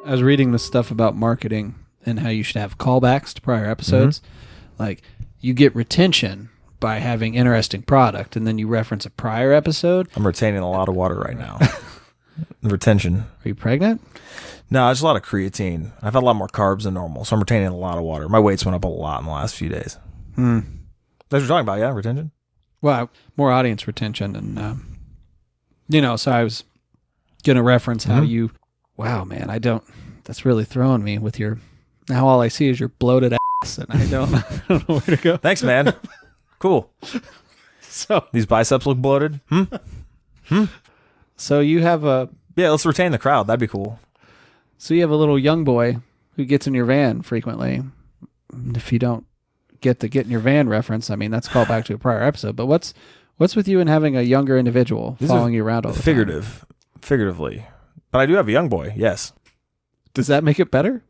I was reading this stuff about marketing and how you should have callbacks to prior episodes. Mm-hmm. Like, you get retention by having interesting product, and then you reference a prior episode. I'm retaining a lot of water right now. Retention. Are you pregnant? No, it's a lot of creatine. I've had a lot more carbs than normal, so I'm retaining a lot of water. My weight's went up a lot in the last few days. That's what you're talking about, yeah? Retention? Well, more audience retention. And, so I was going to reference how you... Wow, man, that's really throwing me with your... Now all I see is your bloated ass, and I don't know where to go. Thanks, man. Cool. So these biceps look bloated. So you have a... Yeah, let's retain the crowd. That'd be cool. So you have a little young boy who gets in your van frequently. If you don't get the get in your van reference, I mean, that's called back to a prior episode. But what's with you and having a younger individual following you around all the time? Figuratively. But I do have a young boy, yes. Does that make it better?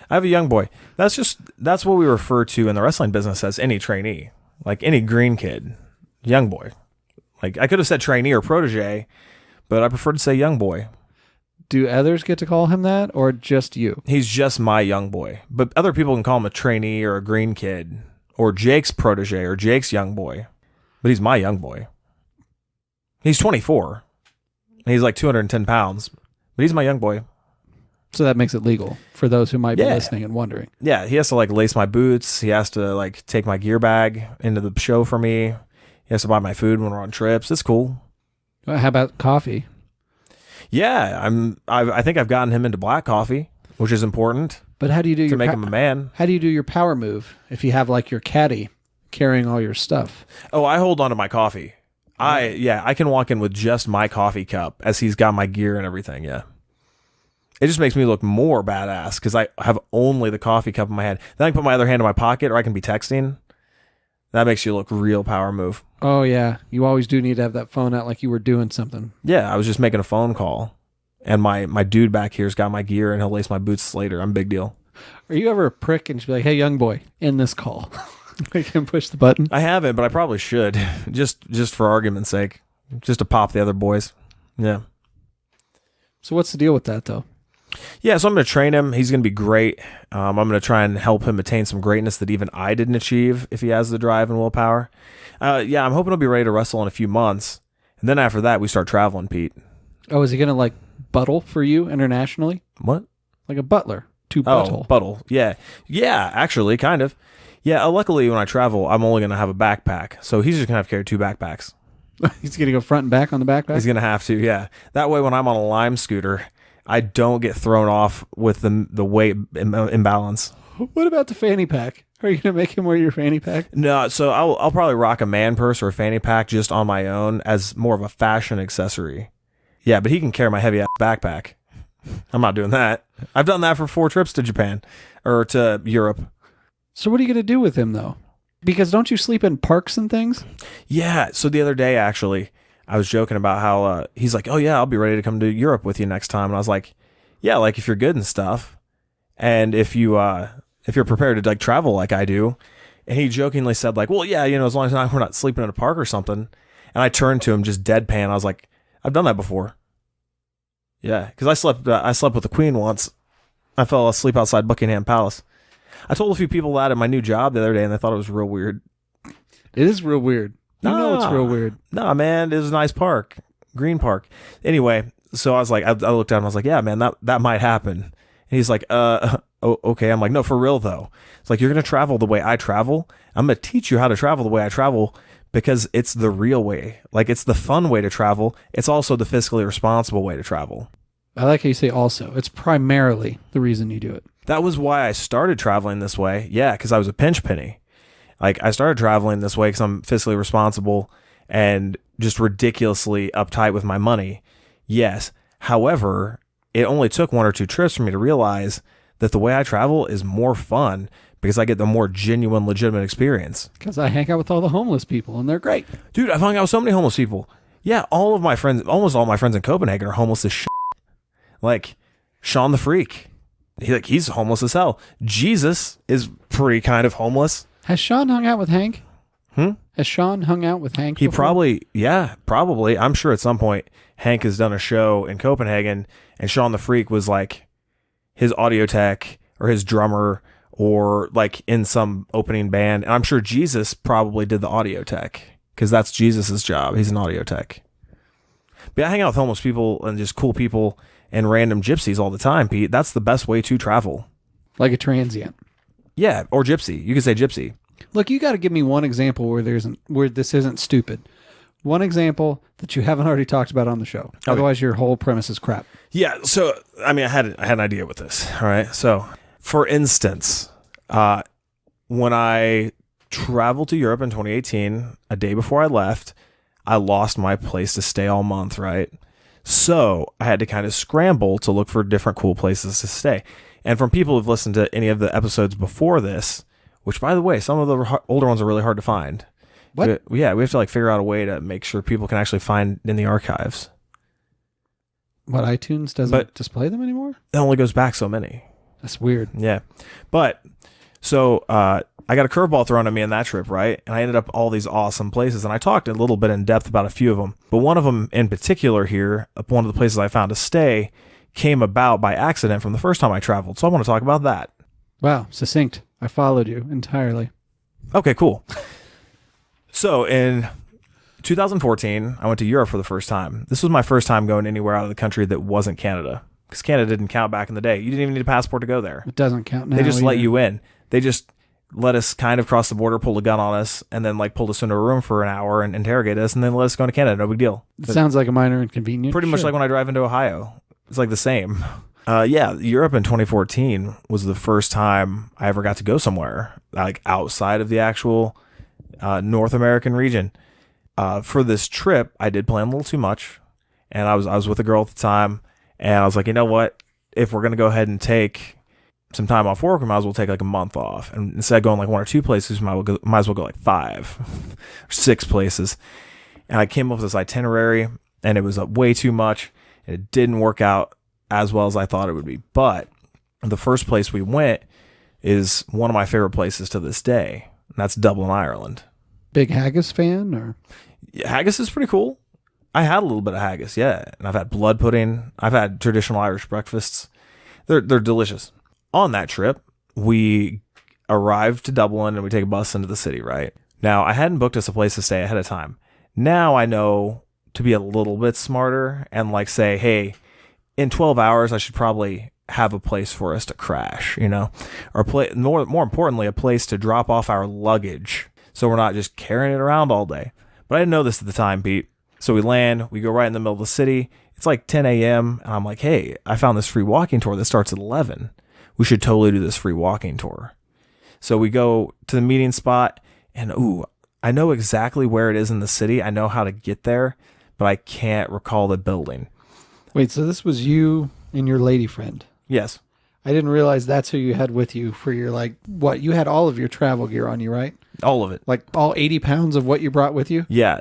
I have a young boy. That's what we refer to in the wrestling business as any trainee. Like any green kid. Young boy. Like, I could have said trainee or protege, but I prefer to say young boy. Do others get to call him that, or just you? He's just my young boy. But other people can call him a trainee or a green kid, or Jake's protege, or Jake's young boy. But he's my young boy. He's 24. And he's like 210 pounds. But he's my young boy. So that makes it legal for those who might be listening and wondering. Yeah, he has to like lace my boots. He has to like take my gear bag into the show for me. He has to buy my food when we're on trips. It's cool. Well, how about coffee? Yeah, I think I've gotten him into black coffee, which is important. But how do you do to make him a man? How do you do your power move if you have like your caddy carrying all your stuff? Oh, I hold on to my coffee. I can walk in with just my coffee cup as he's got my gear and everything. Yeah. It just makes me look more badass because I have only the coffee cup in my hand. Then I can put my other hand in my pocket, or I can be texting. That makes you look real power move. Oh, yeah. You always do need to have that phone out like you were doing something. Yeah, I was just making a phone call. And my dude back here's got my gear, and he'll lace my boots later. I'm a big deal. Are you ever a prick and just be like, hey, young boy, end this call? I can push the button. I haven't, but I probably should. Just for argument's sake. Just to pop the other boys. Yeah. So what's the deal with that, though? Yeah, so I'm going to train him. He's going to be great. I'm going to try and help him attain some greatness that even I didn't achieve if he has the drive and willpower. Yeah, I'm hoping he'll be ready to wrestle in a few months. And then after that, we start traveling, Pete. Oh, is he going to, like, buttle for you internationally? What? Like a butler. To buttle. Oh, buttle. Yeah. Yeah, actually, kind of. Yeah, luckily, when I travel, I'm only going to have a backpack. So he's just going to have to carry 2 backpacks. He's going to go front and back on the backpack? He's going to have to, yeah. That way, when I'm on a Lime scooter, I don't get thrown off with the weight imbalance. What about the fanny pack? Are you going to make him wear your fanny pack? No, so I'll probably rock a man purse or a fanny pack just on my own as more of a fashion accessory. Yeah, but he can carry my heavy-ass backpack. I'm not doing that. I've done that for 4 trips to Japan or to Europe. So what are you going to do with him, though? Because don't you sleep in parks and things? Yeah, so the other day, actually, I was joking about how he's like, oh, yeah, I'll be ready to come to Europe with you next time. And I was like, yeah, like if you're good and stuff. And if you're prepared to like travel like I do. And he jokingly said like, well, yeah, as long as we're not sleeping in a park or something. And I turned to him just deadpan. I was like, I've done that before. Yeah, because I slept with the Queen once. I fell asleep outside Buckingham Palace. I told a few people that at my new job the other day, and they thought it was real weird. It is real weird. No, it's real weird. Nah, man, it was a nice park. Green park. Anyway, so I was like, I looked at him, I was like, yeah, man, that might happen. And he's like, okay. I'm like, no, for real, though. It's like, you're going to travel the way I travel. I'm going to teach you how to travel the way I travel because it's the real way. Like, it's the fun way to travel. It's also the fiscally responsible way to travel. I like how you say also. It's primarily the reason you do it. That was why I started traveling this way. Yeah, because I was a pinch penny. Like, I started traveling this way because I'm fiscally responsible and just ridiculously uptight with my money. Yes. However, it only took 1 or 2 trips for me to realize that the way I travel is more fun because I get the more genuine, legitimate experience. Because I hang out with all the homeless people, and they're great. Dude, I've hung out with so many homeless people. Yeah, all of my friends, almost all my friends in Copenhagen are homeless as shit. Like, Sean the Freak. He's homeless as hell. Jesus is pretty kind of homeless. Has Sean hung out with Hank? Has Sean hung out with Hank before? Probably. I'm sure at some point Hank has done a show in Copenhagen, and Sean the Freak was like, his audio tech or his drummer or like in some opening band. And I'm sure Jesus probably did the audio tech because that's Jesus's job. He's an audio tech. But I hang out with homeless people and just cool people and random gypsies all the time, Pete. That's the best way to travel. Like a transient. Yeah, or gypsy. You could say gypsy. Look, you got to give me one example where this isn't stupid. One example that you haven't already talked about on the show. Okay. Otherwise, your whole premise is crap. Yeah. So, I mean, I had an idea with this. All right. So, for instance, when I traveled to Europe in 2018, a day before I left, I lost my place to stay all month. Right. So I had to kind of scramble to look for different cool places to stay. And from people who've listened to any of the episodes before this, which, by the way, some of the older ones are really hard to find. What? We have to like figure out a way to make sure people can actually find in the archives. What, iTunes doesn't display them anymore? It only goes back so many. That's weird. Yeah. But so I got a curveball thrown at me on that trip, right? And I ended up all these awesome places. And I talked a little bit in depth about a few of them. But one of them in particular here, one of the places I found to stay, came about by accident from the first time I traveled. So I want to talk about that. Wow. Succinct. I followed you entirely. Okay, cool. So in 2014, I went to Europe for the first time. This was my first time going anywhere out of the country that wasn't Canada, because Canada didn't count back in the day. You didn't even need a passport to go there. It doesn't count now. They just either. let you in. They just let us kind of cross the border, pulled a gun on us, and then like pulled us into a room for an hour and interrogated us, and then let us go into Canada. No big deal. It sounds like a minor inconvenience. Pretty much like when I drive into Ohio. It's like the same. Yeah, Europe in 2014 was the first time I ever got to go somewhere like outside of the actual North American region. For this trip, I did plan a little too much, and I was with a girl at the time, and I was like, you know what? If we're gonna go ahead and take some time off work, we might as well take like a month off, and instead of going like 1 or 2 places, we might as well go like 5 or 6 places. And I came up with this itinerary, and it was way too much, and it didn't work out as well as I thought it would be. But the first place we went is one of my favorite places to this day, and that's Dublin, Ireland. Big haggis fan, or? Yeah, haggis is pretty cool. I had a little bit of haggis, yeah. And I've had blood pudding. I've had traditional Irish breakfasts. They're delicious. On that trip, we arrived to Dublin and we take a bus into the city, right? Now, I hadn't booked us a place to stay ahead of time. Now I know to be a little bit smarter and like say, hey, in 12 hours, I should probably have a place for us to crash, you know, or more importantly, a place to drop off our luggage. So we're not just carrying it around all day. But I didn't know this at the time, Pete. So we land, we go right in the middle of the city. It's like 10 a.m. And I'm like, hey, I found this free walking tour that starts at 11. We should totally do this free walking tour. So we go to the meeting spot and, I know exactly where it is in the city. I know how to get there, but I can't recall the building. Wait, so this was you and your lady friend? Yes. I didn't realize that's who you had with you for your, like, what? You had all of your travel gear on you, right? All of it. Like all 80 pounds of what you brought with you? Yeah.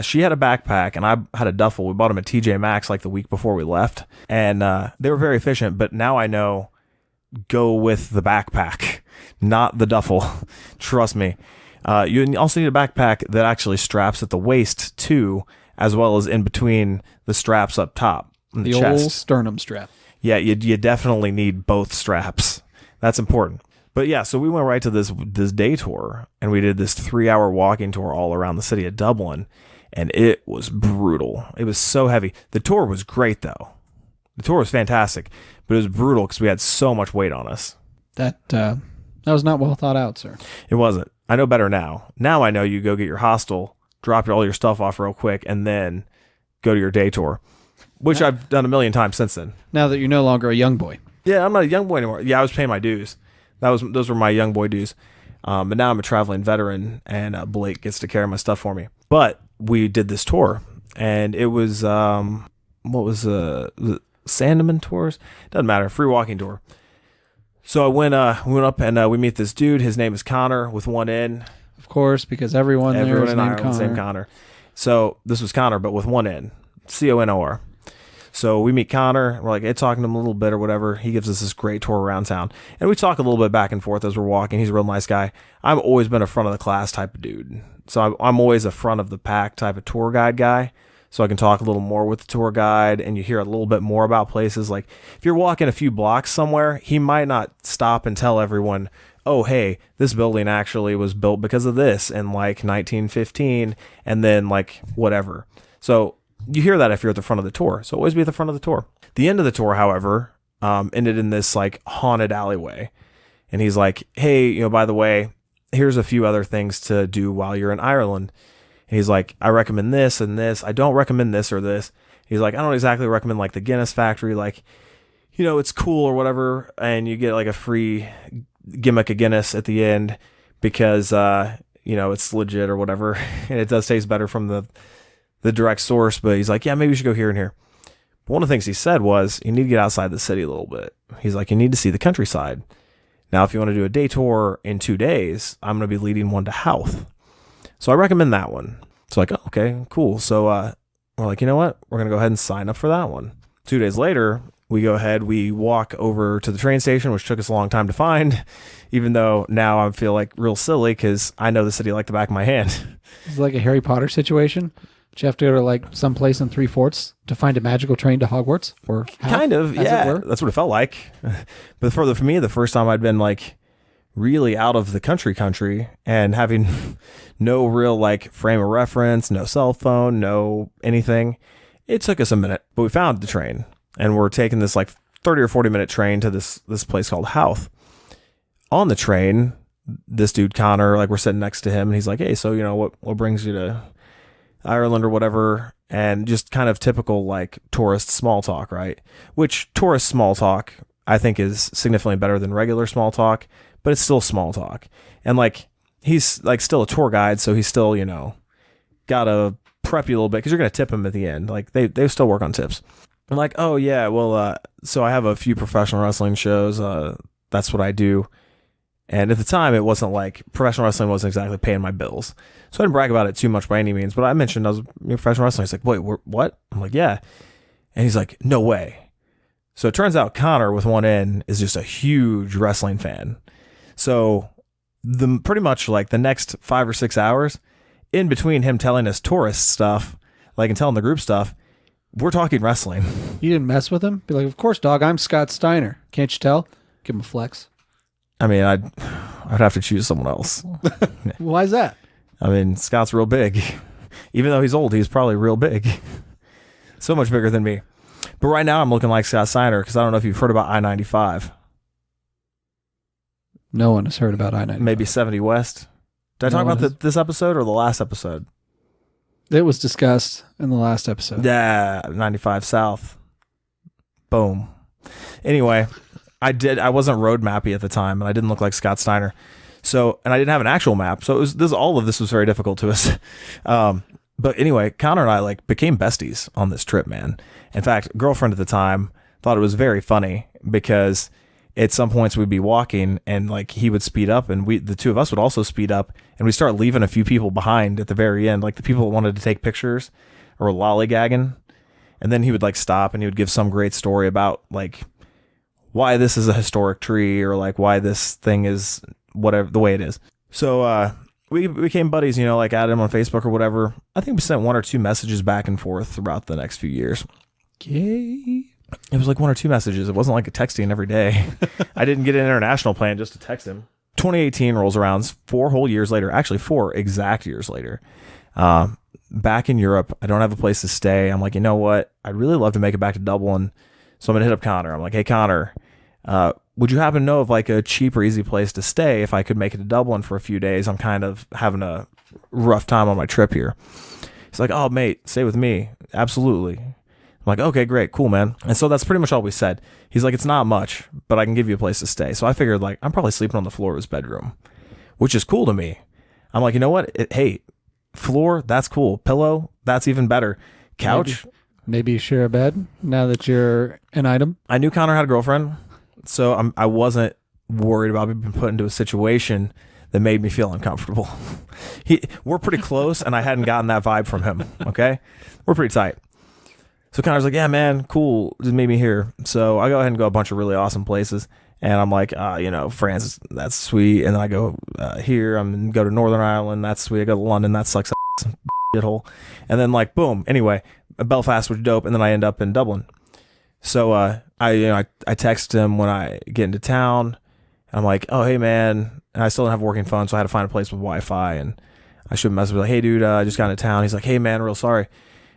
She had a backpack and I had a duffel. We bought them at TJ Maxx like the week before we left. And they were very efficient, but now I know go with the backpack, not the duffel. Trust me. You also need a backpack that actually straps at the waist too, as well as in between the straps up top. The old sternum strap. Yeah, you definitely need both straps. That's important. But yeah, so we went right to this day tour, and we did this 3-hour walking tour all around the city of Dublin, and it was brutal. It was so heavy. The tour was great, though. The tour was fantastic, but it was brutal because we had so much weight on us. That was not well thought out, sir. It wasn't. I know better now. Now I know you go get your hostel, drop all your stuff off real quick, and then go to your day tour. Which I've done a million times since then. Now that you're no longer a young boy. Yeah, I'm not a young boy anymore. Yeah, I was paying my dues. Those were my young boy dues. But now I'm a traveling veteran, and Blake gets to carry my stuff for me. But we did this tour, and it was what was the Sandeman tours? Doesn't matter. Free walking tour. So we went up and we meet this dude. His name is Connor with one N. Of course, because everyone there is in named Ireland, Connor. same Connor. So this was Connor, but with one N. Conor. So we meet Connor. We're like, hey, talking to him a little bit or whatever. He gives us this great tour around town. And we talk a little bit back and forth as we're walking. He's a real nice guy. I've always been a front of the class type of dude. So I'm always a front of the pack type of tour guide guy. so I can talk a little more with the tour guide and you hear a little bit more about places. Like if you're walking a few blocks somewhere, he might not stop and tell everyone, oh, hey, this building actually was built because of this in like 1915 and then like whatever. So you hear that if you're at the front of the tour. So always be at the front of the tour. The end of the tour, however, ended in this like haunted alleyway. And he's like, hey, by the way, here's a few other things to do while you're in Ireland. And he's like, I recommend this and this. I don't recommend this or this. He's like, I don't exactly recommend like the Guinness factory. Like, it's cool or whatever. And you get like a free gimmick of Guinness at the end because, it's legit or whatever. And it does taste better from the direct source. But he's like, yeah, maybe you should go here and here. But one of the things he said was, you need to get outside the city a little bit. He's like, you need to see the countryside. Now, if you want to do a day tour in 2 days, I'm going to be leading one to Howth. So I recommend that one. It's like, oh, okay, cool. So we're like, you know what? We're going to go ahead and sign up for that one. 2 days later, we go ahead, we walk over to the train station, which took us a long time to find, even though now I feel like real silly because I know the city like the back of my hand. It's like a Harry Potter situation. Did you have to go to like someplace in 3/4 to find a magical train to Hogwarts? Or kind of, yeah. That's what it felt like. But for me, the first time I'd been like really out of the country and having no real like frame of reference, no cell phone, no anything. It took us a minute, but we found the train and we're taking this like 30 or 40-minute train to this place called Howth. On the train, this dude Connor, like we're sitting next to him and he's like, hey, so what brings you to Ireland or whatever? And just kind of typical like tourist small talk, right? Which tourist small talk I think is significantly better than regular small talk, but it's still small talk. And like he's like still a tour guide, so he's still, gotta prep you a little bit because you're gonna tip him at the end. Like they still work on tips. I'm like, oh yeah, well, so I have a few professional wrestling shows. That's what I do. And at the time, it wasn't like professional wrestling wasn't exactly paying my bills. So I didn't brag about it too much by any means, but I mentioned I was professional wrestling. He's like, wait, what? I'm like, yeah. And he's like, no way. So it turns out Connor with one N is just a huge wrestling fan. So pretty much like the next 5 or 6 hours in between him telling us tourist stuff, like and telling the group stuff, we're talking wrestling. You didn't mess with him? Be like, of course, dog, I'm Scott Steiner. Can't you tell? Give him a flex. I mean, I'd have to choose someone else. Why is that? I mean, Scott's real big. Even though he's old, he's probably real big. So much bigger than me. But right now I'm looking like Scott Steiner because I don't know if you've heard about I-95. No one has heard about I-95. Maybe 70 West. Did I talk about this episode or the last episode? It was discussed in the last episode. Yeah, 95 South. Boom. Anyway, I wasn't road mappy at the time and I didn't look like Scott Steiner. So, and I didn't have an actual map. So all of this was very difficult to us. But anyway, Connor and I like became besties on this trip, man. In fact, girlfriend at the time thought it was very funny because at some points we'd be walking and like he would speed up and the two of us would also speed up and we start leaving a few people behind at the very end. Like the people that wanted to take pictures or lollygagging. And then he would like stop and he would give some great story about like why this is a historic tree or like why this thing is whatever the way it is. So, we became buddies, like added him on Facebook or whatever. I think we sent 1 or 2 messages back and forth throughout the next few years. Yay. It was like 1 or 2 messages. It wasn't like a texting every day. I didn't get an international plan just to text him. 2018 rolls around 4 whole years later, actually 4 exact years later. Back in Europe, I don't have a place to stay. I'm like, you know what? I'd really love to make it back to Dublin. So I'm going to hit up Connor. I'm like, hey, Connor, would you happen to know of like a cheap or easy place to stay if I could make it to Dublin for a few days? I'm kind of having a rough time on my trip here. He's like, oh, mate, stay with me. Absolutely. I'm like, okay, great, cool, man. And so that's pretty much all we said. He's like, it's not much, but I can give you a place to stay. So I figured like, I'm probably sleeping on the floor of his bedroom, which is cool to me. I'm like, you know what? Hey, floor, that's cool. Pillow, that's even better. Couch. Maybe you share a bed now that you're an item. I knew Connor had a girlfriend. So I wasn't worried about being put into a situation that made me feel uncomfortable. We're pretty close, and I hadn't gotten that vibe from him, okay? We're pretty tight. So Connor's like, yeah, man, cool. Just meet me here. So I go ahead and go a bunch of really awesome places. And I'm like, France, that's sweet. And then I go here. I'm going to go to Northern Ireland. That's sweet. I go to London. That sucks. Shithole. And then like, boom. Anyway, Belfast was dope, and then I end up in Dublin. So I text him when I get into town. I'm like, oh hey man, and I still don't have a working phone, so I had to find a place with Wi-Fi, and I should message like, hey dude, I just got into town. He's like, hey man, real sorry,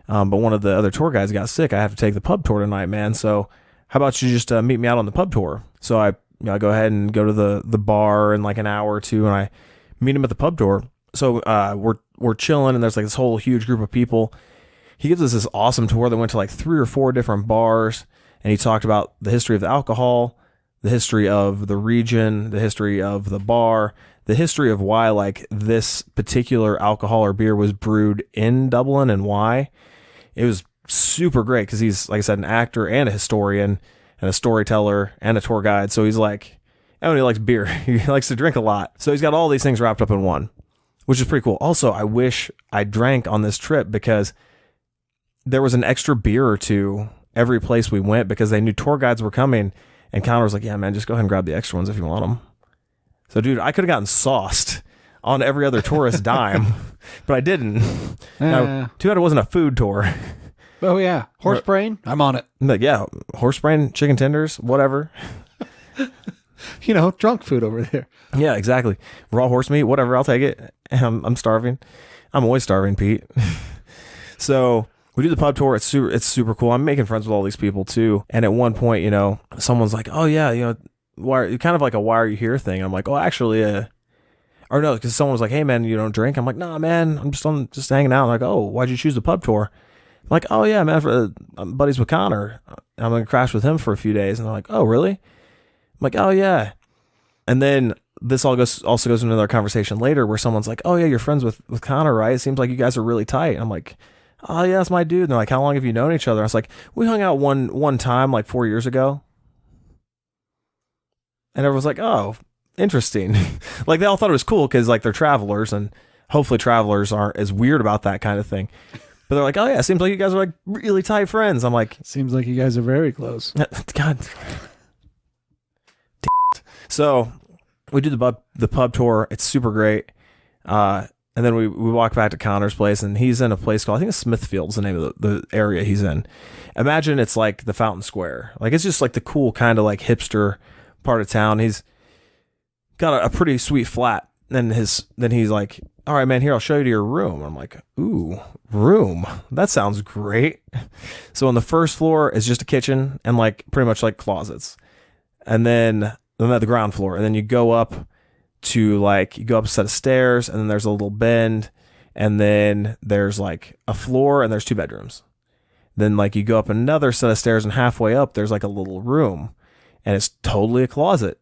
but one of the other tour guys got sick. I have to take the pub tour tonight, man. So how about you just meet me out on the pub tour? So I go ahead and go to the bar in like an hour or two, and I meet him at the pub tour. So we're chilling, and there's like this whole huge group of people. He gives us this awesome tour that went to like 3 or 4 different bars, and he talked about the history of the alcohol, the history of the region, the history of the bar, the history of why like this particular alcohol or beer was brewed in Dublin and why. It was super great because he's, like I said, an actor and a historian and a storyteller and a tour guide. So he's like, and he likes beer. He likes to drink a lot. So he's got all these things wrapped up in one, which is pretty cool. Also, I wish I drank on this trip because there was an extra beer or two every place we went because they knew tour guides were coming. And Connor was like, yeah, man, just go ahead and grab the extra ones if you want them. So, dude, I could have gotten sauced on every other tourist dime, but I didn't. Now, too bad it wasn't a food tour. Oh, yeah. Horse brain? I'm on it. Like, yeah, horse brain, chicken tenders, whatever. Drunk food over there. Yeah, exactly. Raw horse meat, whatever. I'll take it. I'm starving. I'm always starving, Pete. So we do the pub tour. It's super cool. I'm making friends with all these people too. And at one point, someone's like, oh yeah, why, kind of like a why are you here thing. I'm like, oh, actually, or no, because someone was like, hey man, you don't drink? I'm like, nah, man, I'm just hanging out. I'm like, oh, why'd you choose the pub tour? I'm like, oh yeah, man, I'm buddies with Connor. I'm going to crash with him for a few days. And they're like, oh, really? I'm like, oh yeah. And then this also goes into another conversation later where someone's like, oh yeah, you're friends with Connor, right? It seems like you guys are really tight. I'm like, oh yeah, that's my dude. And they're like, how long have you known each other? I was like, we hung out one time like 4 years ago. And everyone's like, oh, interesting. Like they all thought it was cool because like they're travelers, and hopefully travelers aren't as weird about that kind of thing. But they're like, oh yeah, it seems like you guys are like really tight friends. I'm like, seems like you guys are very close. God. So we do the pub tour. It's super great. And then we walk back to Connor's place, and he's in a place called, I think it's Smithfield's the name of the area he's in. Imagine it's like the Fountain Square. Like it's just like the cool kind of like hipster part of town. He's got a pretty sweet flat. Then he's like, all right, man, here, I'll show you to your room. I'm like, ooh, room. That sounds great. So on the first floor is just a kitchen and like pretty much like closets. And then at the ground floor, and then you go up a set of stairs, and then there's a little bend, and then there's like a floor, and there's 2 bedrooms. Then like you go up another set of stairs, and halfway up there's like a little room, and it's totally a closet.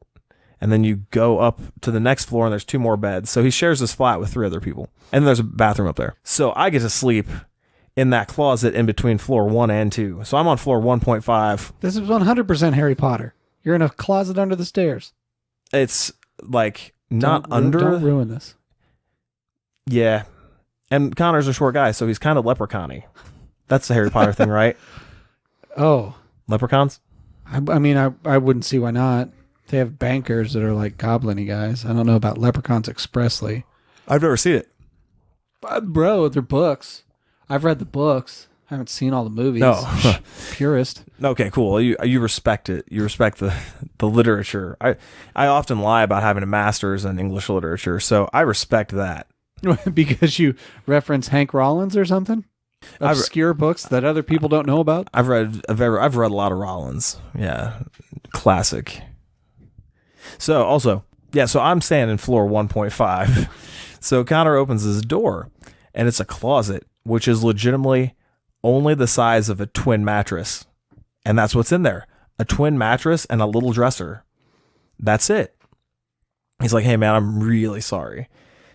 And then you go up to the next floor, and there's 2 more beds. So he shares this flat with 3 other people, and then there's a bathroom up there. So I get to sleep in that closet in between floor 1 and 2. So I'm on floor 1.5. This is 100% Harry Potter. You're in a closet under the stairs. It's like not under. Don't ruin this. Yeah. And Connor's a short guy, so he's kind of leprechaun-y. That's the Harry Potter thing, right? Oh. Leprechauns? I mean, I wouldn't see why not. They have bankers that are like goblin-y guys. I don't know about leprechauns expressly. I've never seen it. Bro, they're books. I've read the books. I haven't seen all the movies. No. Purist. Okay, cool. You respect it. You respect the literature. I often lie about having a master's in English literature, so I respect that. Because you reference Hank Rollins or something? Obscure books that other people don't know about? I've read a lot of Rollins. Yeah. Classic. So also, yeah, so I'm staying in floor 1.5. So Connor opens his door, and it's a closet, which is legitimately only the size of a twin mattress. And that's what's in there. A twin mattress and a little dresser. That's it. He's like, hey man, I'm really sorry.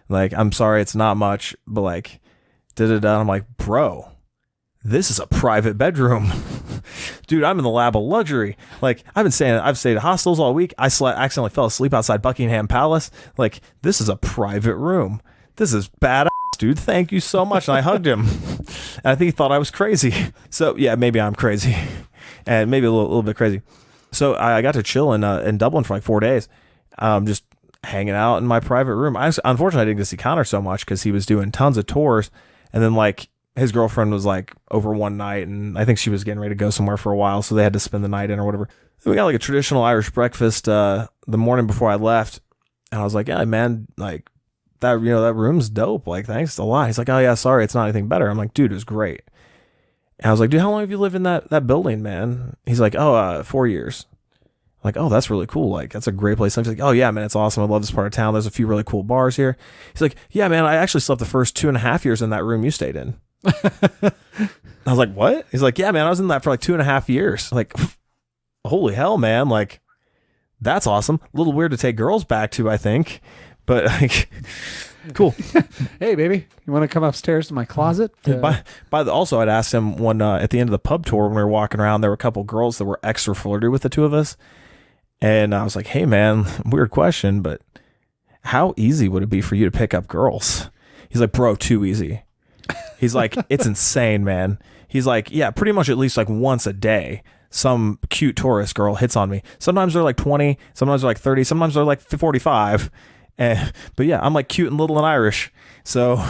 Like, I'm sorry it's not much, but like, da-da-da. I'm like, bro, this is a private bedroom. Dude, I'm in the lab of luxury. Like, I've stayed at hostels all week. I accidentally fell asleep outside Buckingham Palace. Like, this is a private room. This is badass, dude. Thank you so much. And I hugged him. And I think he thought I was crazy. So yeah, maybe I'm crazy, and maybe a little bit crazy. So I got to chill in Dublin for like 4 days, just hanging out in my private room. Unfortunately, I didn't get to see Connor so much because he was doing tons of tours. And then like his girlfriend was like over one night, and I think she was getting ready to go somewhere for a while, so they had to spend the night in or whatever. And we got like a traditional Irish breakfast the morning before I left, and I was like, yeah, man, like that, that room's dope. Like, thanks a lot. He's like, oh yeah, sorry, it's not anything better. I'm like, dude, it was great. And I was like, dude, how long have you lived in that building, man? He's like, 4 years. I'm like, oh, that's really cool. Like, that's a great place. He's like, oh yeah, man, it's awesome. I love this part of town. There's a few really cool bars here. He's like, yeah, man, I actually slept the first 2.5 years in that room you stayed in. I was like, what? He's like, yeah, man, I was in that for like 2.5 years. Like, holy hell, man. Like, that's awesome. A little weird to take girls back to, I think, but like, cool. Hey, baby, you want to come upstairs to my closet? Also, I'd asked him one at the end of the pub tour when we were walking around, there were a couple girls that were extra flirty with the two of us. And I was like, hey, man, weird question, but how easy would it be for you to pick up girls? He's like, bro, too easy. He's like, it's insane, man. He's like, yeah, pretty much at least like once a day, some cute tourist girl hits on me. Sometimes they're like 20, sometimes they're like 30, sometimes they're like 45. But yeah, I'm like cute and little and Irish. So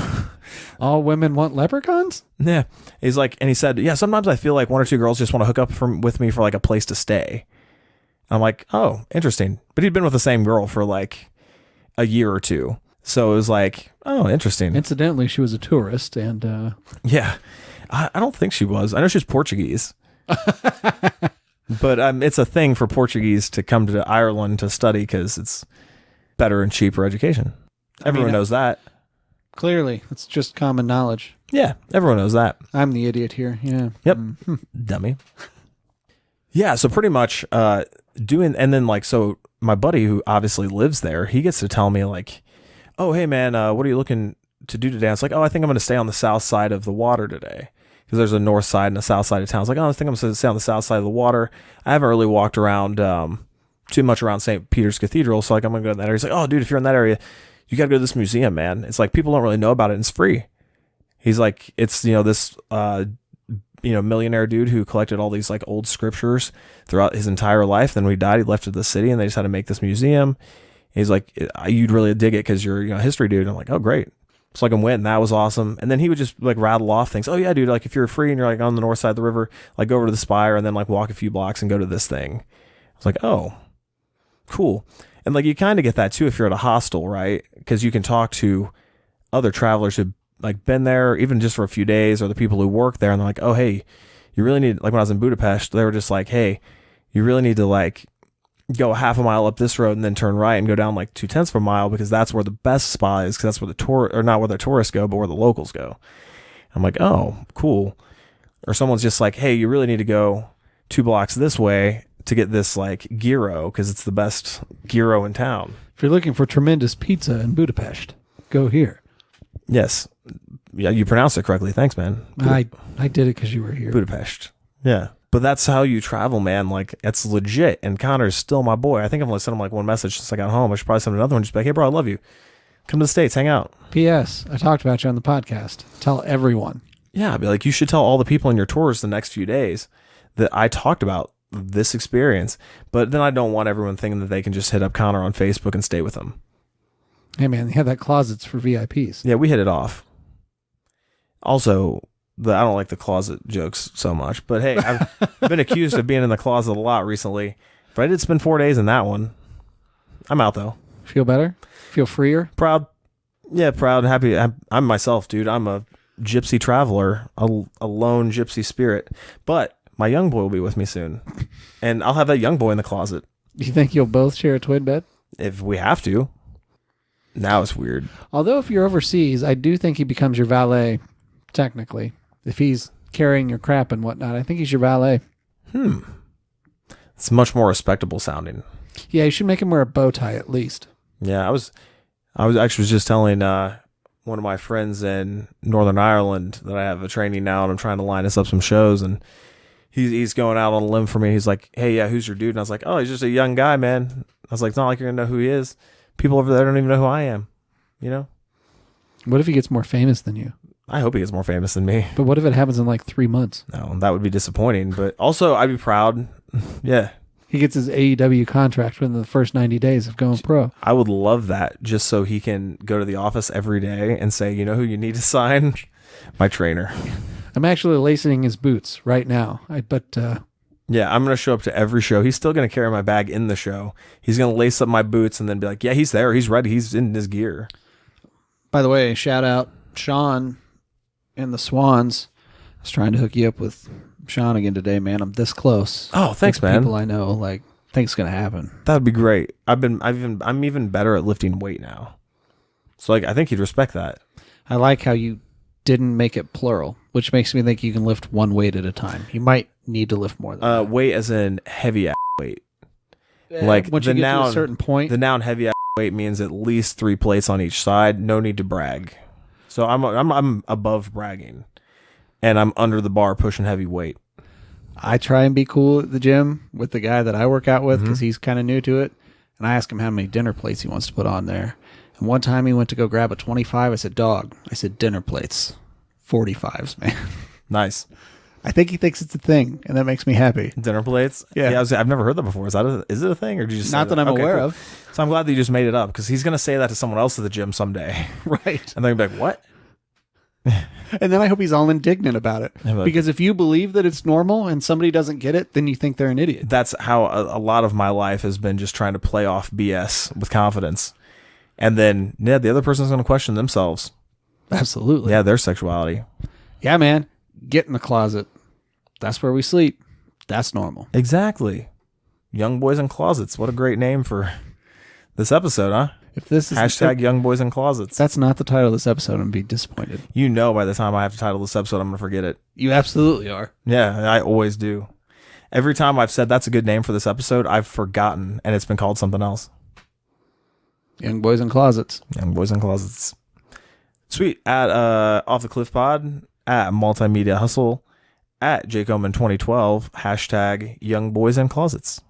all women want leprechauns? Yeah. He's like, and he said, yeah, sometimes I feel like one or two girls just want to hook up with me for like a place to stay. I'm like, oh, interesting. But he'd been with the same girl for like a year or two. So it was like, oh, interesting. Incidentally, she was a tourist, and yeah, I don't think she was. I know she's Portuguese, but it's a thing for Portuguese to come to Ireland to study because it's better and cheaper education. Everyone knows that. Clearly, it's just common knowledge. Yeah, everyone knows that. I'm the idiot here. Yeah. Yep. Dummy. Yeah, so pretty much and then like, so my buddy who obviously lives there, he gets to tell me like, oh, hey, man, what are you looking to do today? I was like, oh, I think I'm going to stay on the south side of the water today because there's a north side and a south side of town. I was like, oh, I think I'm going to stay on the south side of the water. I haven't really walked around too much around St. Peter's Cathedral, so like I'm going to go in that area. He's like, oh, dude, if you're in that area, you got to go to this museum, man. It's like people don't really know about it, and it's free. He's like, it's, this millionaire dude who collected all these like old scriptures throughout his entire life. Then when he died, he left to the city, and they just had to make this museum. He's like, you'd really dig it because you're a history dude. And I'm like, oh, great. So like I went, and that was awesome. And then he would just like rattle off things. Oh yeah, dude, like if you're free and you're like on the north side of the river, like go over to the Spire and then like walk a few blocks and go to this thing. I was like, oh, cool. And like you kind of get that too if you're at a hostel, right? Because you can talk to other travelers who've like been there even just for a few days, or the people who work there, and they're like, oh, hey, you really need, like when I was in Budapest, they were just like, hey, you really need to like go half a mile up this road and then turn right and go down like 0.2 of a mile because that's where the best spot is, because that's where not where the tourists go, but where the locals go. I'm like, oh, cool. Or someone's just like, hey, you really need to go 2 blocks this way to get this like gyro because it's the best gyro in town. If you're looking for tremendous pizza in Budapest, go here. Yes. Yeah, you pronounced it correctly. Thanks, man. I did it because you were here. Budapest. Yeah. But that's how you travel, man. Like, it's legit. And Connor's still my boy. I think I've only sent him like one message since I got home. I should probably send him another one. Just be like, hey, bro, I love you. Come to the States. Hang out. P.S. I talked about you on the podcast. Tell everyone. Yeah. I'd be like, you should tell all the people in your tours the next few days that I talked about this experience. But then I don't want everyone thinking that they can just hit up Connor on Facebook and stay with him. Hey, man, they have that closets for VIPs. Yeah, we hit it off. Also, I don't like the closet jokes so much. But hey, I've been accused of being in the closet a lot recently. But I did spend 4 days in that one. I'm out, though. Feel better? Feel freer? Proud. Yeah, proud and happy. I'm myself, dude. I'm a gypsy traveler, a lone gypsy spirit. But my young boy will be with me soon. And I'll have that young boy in the closet. You think you'll both share a twin bed? If we have to. Now it's weird. Although if you're overseas, I do think he becomes your valet, technically. If he's carrying your crap and whatnot, I think he's your valet. It's much more respectable sounding. Yeah, you should make him wear a bow tie at least. Yeah, I was actually just telling one of my friends in Northern Ireland that I have a training now, and I'm trying to line us up some shows, and he's going out on a limb for me. He's like, hey, yeah, who's your dude? And I was like, oh, he's just a young guy, man. I was like, it's not like you're going to know who he is. People over there don't even know who I am, you know? What if he gets more famous than you? I hope he gets more famous than me. But what if it happens in like 3 months? No, that would be disappointing. But also, I'd be proud. Yeah. He gets his AEW contract within the first 90 days of going pro. I would love that, just so he can go to the office every day and say, you know who you need to sign? My trainer. I'm actually lacing his boots right now. Yeah, I'm going to show up to every show. He's still going to carry my bag in the show. He's going to lace up my boots and then be like, yeah, he's there. He's ready. He's in his gear. By the way, shout out Sean and the Swans. I was trying to hook you up with Sean again today, man. I'm this close. Oh, thanks, with man. People I know, like, think it's going to happen. That would be great. I'm even better at lifting weight now. So, like, I think he'd respect that. I like how you didn't make it plural, which makes me think you can lift one weight at a time. You might need to lift more than that. Weight as in heavy ass weight. Like once the you get noun, to a certain point, the noun heavy ass weight means at least 3 plates on each side. No need to brag. So I'm above bragging, and I'm under the bar pushing heavy weight. I try and be cool at the gym with the guy that I work out with because he's kind of new to it, and I ask him how many dinner plates he wants to put on there. And one time he went to go grab a 25. I said, dog. I said, dinner plates. 45s, man. Nice. I think he thinks it's a thing, and that makes me happy. Dinner plates? Yeah. I've never heard that before. Is it a thing? Or did you just Not say that I'm aware cool. of. So I'm glad that you just made it up, because he's going to say that to someone else at the gym someday. Right. And they're going to be like, what? And then I hope he's all indignant about it. Like, because if you believe that it's normal and somebody doesn't get it, then you think they're an idiot. That's how a lot of my life has been, just trying to play off BS with confidence. And then, yeah, the other person's going to question themselves. Absolutely. Yeah, their sexuality. Yeah, man. Get in the closet. That's where we sleep. That's normal. Exactly. Young Boys in Closets. What a great name for this episode, huh? If this is Hashtag Young Boys in Closets. That's not the title of this episode, I'm going to be disappointed. You know, by the time I have to title this episode, I'm going to forget it. You absolutely are. Yeah, I always do. Every time I've said that's a good name for this episode, I've forgotten, and it's been called something else. Young Boys in Closets. Young Boys in Closets. Sweet. At Off the Cliff Pod, at Multimedia Hustle, at Jake Oman 2012, hashtag Young Boys in Closets.